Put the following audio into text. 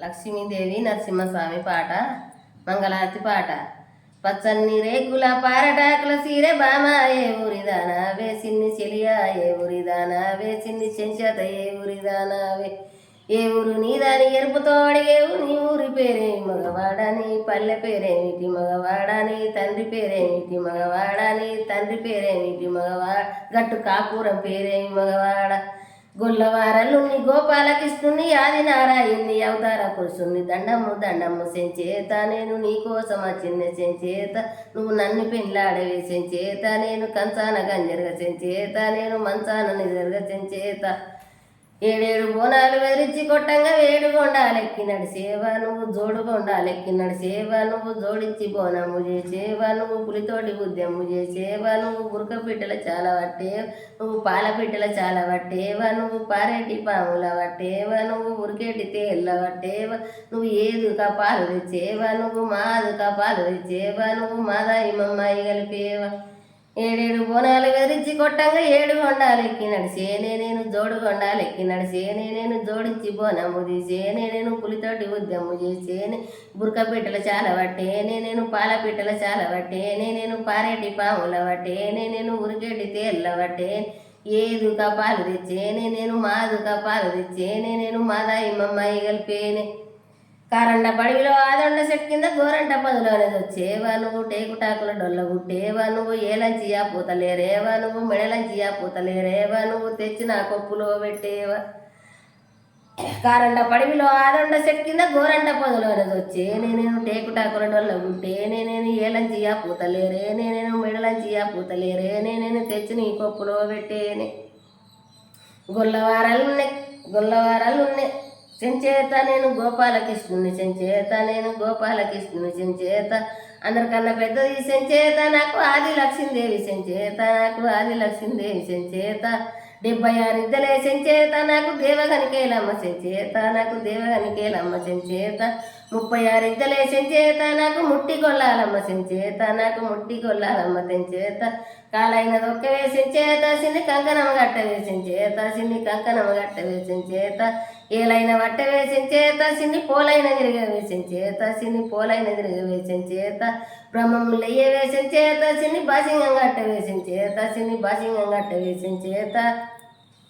లక్ష్మీదేవి నరసింహస్వామి పాట మంగళారతి పాట. పచ్చని రేకుల పారటాకుల సీరె బామ ఏ ఊరిదానా వేసిన్ని చెలియా ఏ ఊరిదానా వేసిన్ని చెంచత ఏ ఊరిదానావే ఏ ఊరు నీదాని ఎరుపుతో అడిగేవు నీ ఊరి పేరేమి మగవాడని పల్లె పేరేమిటి మగవాడని తండ్రి పేరేమిటి మగవాడని తండ్రి పేరేమిటి మగవాడ గట్టు కాకూరం పేరేమి మగవాడ గొల్లవారలుని గోపాలకిస్తుని ఆది నారాయణ్ణి అవతార పురుషుణ్ణి దండము దండము సెంచేత నేను నీకోసం వచ్చింది సెంచేత నువ్వు నన్ను పెళ్ళాడవే సెంచేత నేను కంచాన గంజరగ సెంచేత నేను మంచాన నిజరగ సెంచేత ఏడేడు బోనాలు వెదిరించి కొట్టంగా వేడుగొండాలెక్కినడు సేవ నువ్వు జోడుగొండాలెక్కినడు సేవ నువ్వు జోడించి బోనము చేసేవ నువ్వు పులితోటి ఉద్యము చేసేవ నువ్వు బురక పిట్టల చాలా పట్టేవ నువ్వు పాల పిట్టల చాలా పట్టేవ నువ్వు పారేటి పాముల పట్టేవ నువ్వు ఉరికేటి తేళ్ళ పట్టేవ నువ్వు ఏదుక పాలు తెచ్చేవ నువ్వు మాదుక పాలు తెచ్చేవ నువ్వు మాదాయి మమ్మాయి కలిపేవ ఏడేడు బోనాలు వెదిరించి కొట్టంగా ఏడు కొండాలెక్కినడు సేనే నేను జోడు కొండాలెక్కినడు సేనే నేను జోడించి బోనము తీసేనే నేను పులితోటి ఉద్యము చేసేనే బురక పిట్టల చాలా పట్టేనే నేను పాల పిట్టల చాలా పట్టేనే నేను పారేటి పాముల పట్టేనే నేను ఉరికేటి తేళ్ళ పట్టేనే ఏదుక పాలు తెచ్చేనే నేను మాదుక పాలు తెచ్చేనే నేను మాదాయి మమ్మాయి కలిపేనే కారండ పడివిలో ఆదండ సెట్ కింద గోరంట పదులోనే వచ్చేవా నువ్వు టేకుటాకుల డొల్ల గుట్టేవా నువ్వు ఏలంచియా పూతలేరేవా నువ్వు మెడలంచియా పూతలేరేవా నువ్వు తెచ్చిన కొప్పులో పెట్టేవా కారండ పడివిలో ఆదండ సెట్ కింద గోరంట పదులోనే వచ్చేనే నేను టేకుటాకుల డొల్ల గుట్టేనే నేను ఏలంచియా పూతలేరేనే నేను మెడలంచియా పూతలేరేనే నేను తెచ్చిన ఈ కొప్పులో పెట్టేనే గొల్లవారాలున్నే చెంచేత నేను గోపాలకృష్ణుని చెంచేత నేను గోపాలకృష్ణుని చెంచేత అందరికన్నా పెద్దది చెంచేత నాకు ఆది లక్ష్మీదేవి చెంచేత నాకు ఆది లక్ష్మీదేవి చెంచేత 76 ఇద్దలే చెంచేత నాకు దేవగనికేలమ్మ చెంచేత నాకు దేవగనికేలమ్మ చెంచేత 36 ఇద్దలే చెంచేత నాకు ముట్టి కొల్లాలమ్మ చెంచేత నాకు ముట్టి కొల్లాలమ్మ చెంచేత కాలైన దొక్క వేసించేత సిన్ని కంకణం గట్ట వేసించేత సిన్ని కంకణం గట్ట వేసించేత ఏలైన వట్ట వేసించేత సిన్ని పోలైన తిరిగ వేసించేత సిన్ని పోలైన తిరిగ వేసించేత బ్రహ్మము లెయ్య వేసించేత సిన్ని బాసింగం గట్ట వేసించేత సిన్ని బాసింగం గట్ట వేసించేత